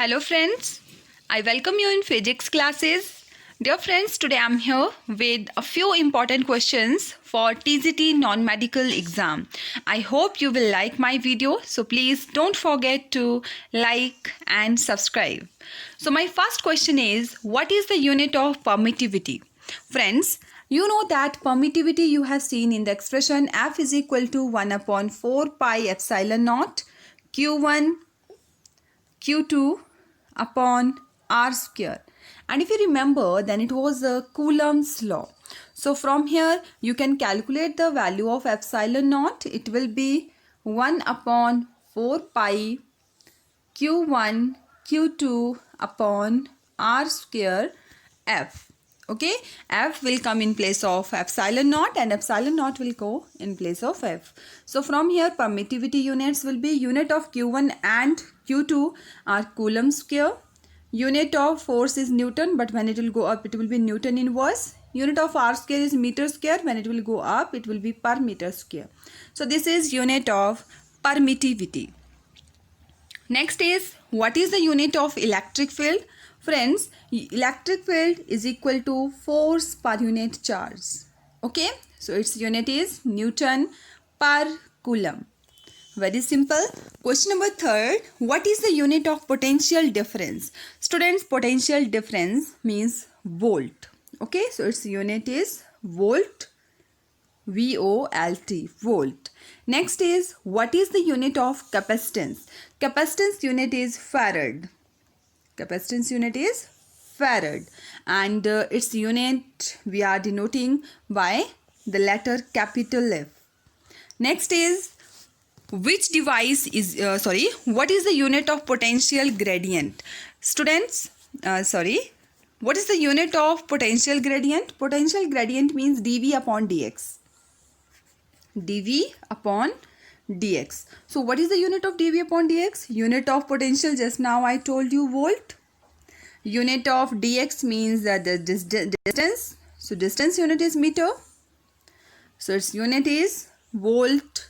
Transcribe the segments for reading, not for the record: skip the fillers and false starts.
Hello friends, I welcome you in physics classes. Dear friends, today I am here with a few important questions for TGT non-medical exam. I hope you will like my video, so please don't forget to like and subscribe. So my first question is, what is the unit of permittivity? Friends, you know that permittivity you have seen in the expression F is equal to 1 upon 4 pi epsilon naught Q1 Q2 upon R square. And if you remember, then it was a Coulomb's law. So from here, you can calculate the value of epsilon naught. It will be 1 upon 4 pi Q1 Q2 upon R square F. Okay, F will come in place of epsilon naught and epsilon naught will go in place of F. So from here, permittivity units will be unit of Q1 and Q2 are Coulomb square. Unit of force is Newton, but when it will go up, it will be Newton inverse. Unit of R square is meter square. When it will go up, it will be per meter square. So this is unit of permittivity. Next is, what is the unit of electric field? Friends, electric field is equal to force per unit charge. Okay, so its unit is Newton per Coulomb. Very simple. Question number 3, what is the unit of potential difference? Students, potential difference means volt. Okay, so its unit is volt, V-O-L-T, volt. Next is, what is the unit of capacitance? Capacitance unit is farad. Capacitance unit is farad, and its unit we are denoting by the letter capital F. Next is, which device is what is the unit of potential gradient? Students, what is the unit of potential gradient? Potential gradient means dV upon dx. dV upon dx. So what is the unit of dV upon dx? Unit of potential, just now I told you, volt. Unit of dx means that the distance. So distance unit is meter. So its unit is volt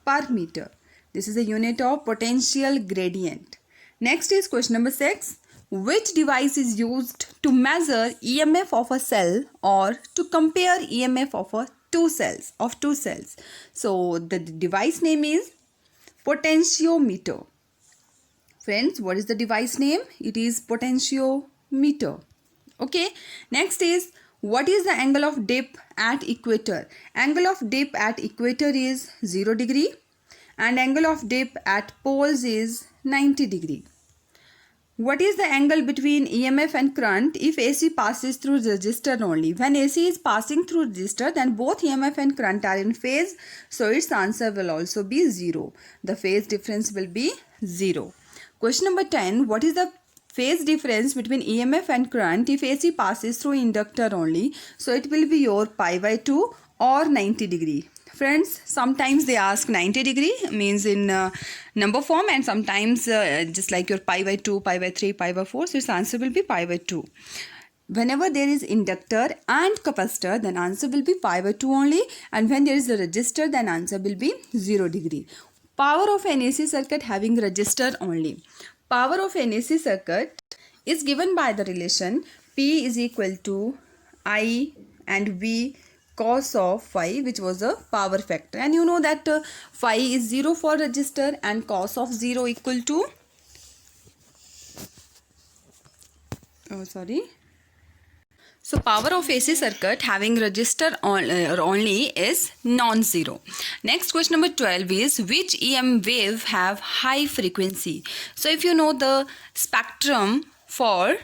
per meter. This is the unit of potential gradient. Next is question number 6. Which device is used to measure EMF of a cell or to compare EMF of two cells? So the device name is potentiometer. Friends, what is the device name? It is potentiometer. Okay. Next is, what is the angle of dip at equator? Angle of dip at equator is 0 degree and angle of dip at poles is 90 degree. What is the angle between EMF and current if AC passes through resistor only? When AC is passing through resistor, then both EMF and current are in phase. So its answer will also be 0. The phase difference will be 0. Question number 10. What is the phase difference between EMF and current if AC passes through inductor only? So it will be your pi by 2 or 90 degree. Friends, sometimes they ask 90 degree means in number form, and sometimes just like your pi by 2, pi by 3, pi by 4. So its answer will be pi by 2. Whenever there is inductor and capacitor, then answer will be pi by 2 only, and when there is a resistor, then answer will be 0 degree. Power of an AC circuit having resistor only. Power of an AC circuit is given by the relation P is equal to I and V cos of phi, which was a power factor. And you know that phi is 0 for resistor and cos of 0 equal to So power of AC circuit having resistor only is non-zero. Next, question number 12 is, which EM wave have high frequency? So if you know the spectrum for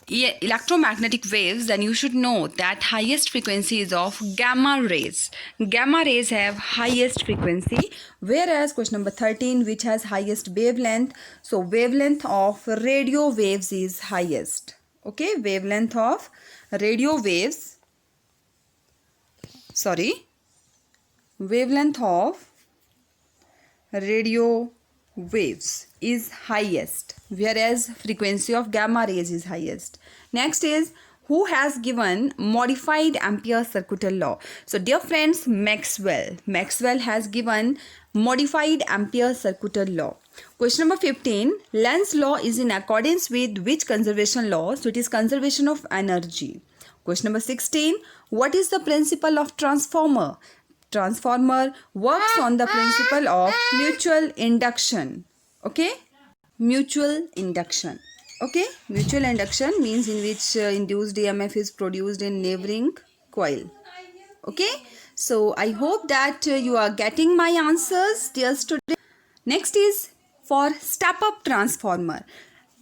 electromagnetic waves, then you should know that highest frequency is of gamma rays. Gamma rays have highest frequency, whereas question number 13, which has highest wavelength? So wavelength of radio waves is highest. Okay, wavelength of radio waves, wavelength of radio waves is highest, whereas frequency of gamma rays is highest. Next is, who has given modified Ampere circuital law? So dear friends, Maxwell has given modified Ampere circuital law. Question number 15. Lenz's law is in accordance with which conservation law? So it is conservation of energy. Question number 16. What is the principle of transformer? Transformer works on the principle of mutual induction. Okay? Mutual induction. Okay? Mutual induction means in which induced EMF is produced in neighboring coil. Okay? So I hope that you are getting my answers, dear students. Next is for step-up transformer.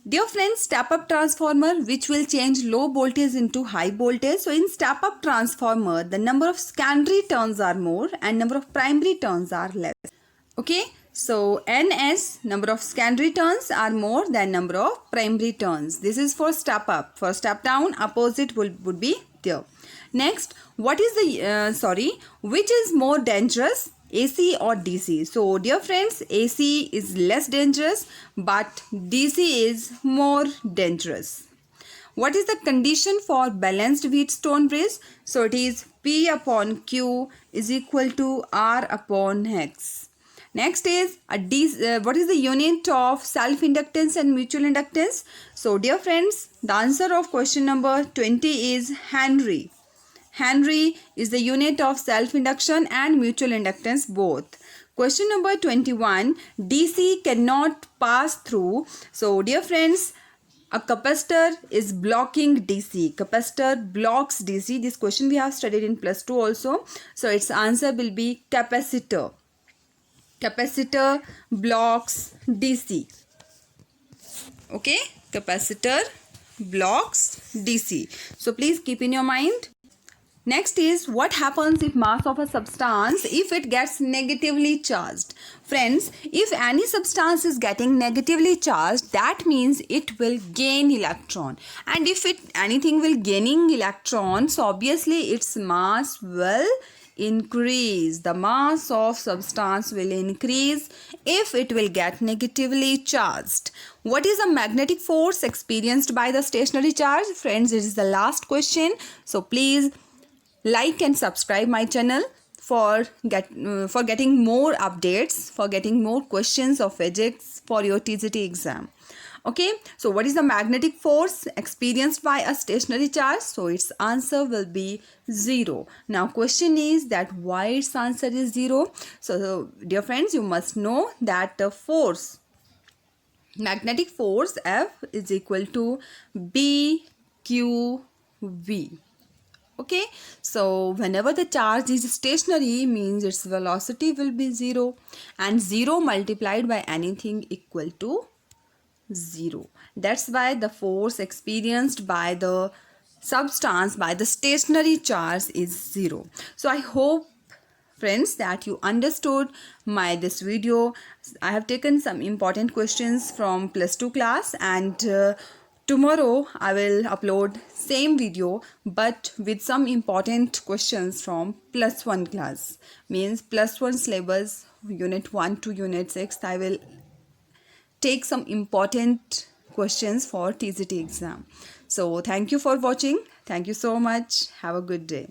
Dear friends, step-up transformer which will change low voltage into high voltage. So in step-up transformer, the number of secondary turns are more and number of primary turns are less. Okay, so NS, number of secondary turns are more than number of primary turns. This is for step-up. For step-down, opposite would be there. Next, what is the, which is more dangerous? AC or DC? So dear friends, AC is less dangerous but DC is more dangerous. What is the condition for balanced Wheatstone bridge? So it is P upon Q is equal to R upon X. Next is what is the unit of self-inductance and mutual inductance? So dear friends, the answer of question number 20 is Henry. Henry is the unit of self-induction and mutual inductance both. Question number 21. DC cannot pass through. So dear friends, a capacitor is blocking DC. Capacitor blocks DC. This question we have studied in plus 2 also. So its answer will be capacitor. Capacitor blocks DC. Okay, capacitor blocks DC. So please keep in your mind. Next is what happens if mass of a substance if it gets negatively charged. Friends, if any substance is getting negatively charged, that means it will gain electron. And if anything will gaining electrons, so obviously its mass will increase. The mass of substance will increase if it will get negatively charged. What is the magnetic force experienced by the stationary charge? Friends, this is the last question. So please like and subscribe my channel for getting more updates, for getting more questions of physics for your TGT exam. Okay, so what is the magnetic force experienced by a stationary charge? So its answer will be 0. Now question is that why its answer is 0? So dear friends, you must know that the force, magnetic force F is equal to BQV. Okay, so whenever the charge is stationary means its velocity will be 0 and 0 multiplied by anything equal to 0. That's why the force experienced by the substance, by the stationary charge is 0. So I hope friends that you understood this video. I have taken some important questions from plus 2 class and tomorrow I will upload same video but with some important questions from plus 1 class. Means plus 1 syllabus unit 1 to unit 6. I will take some important questions for TGT exam. So thank you for watching. Thank you so much. Have a good day.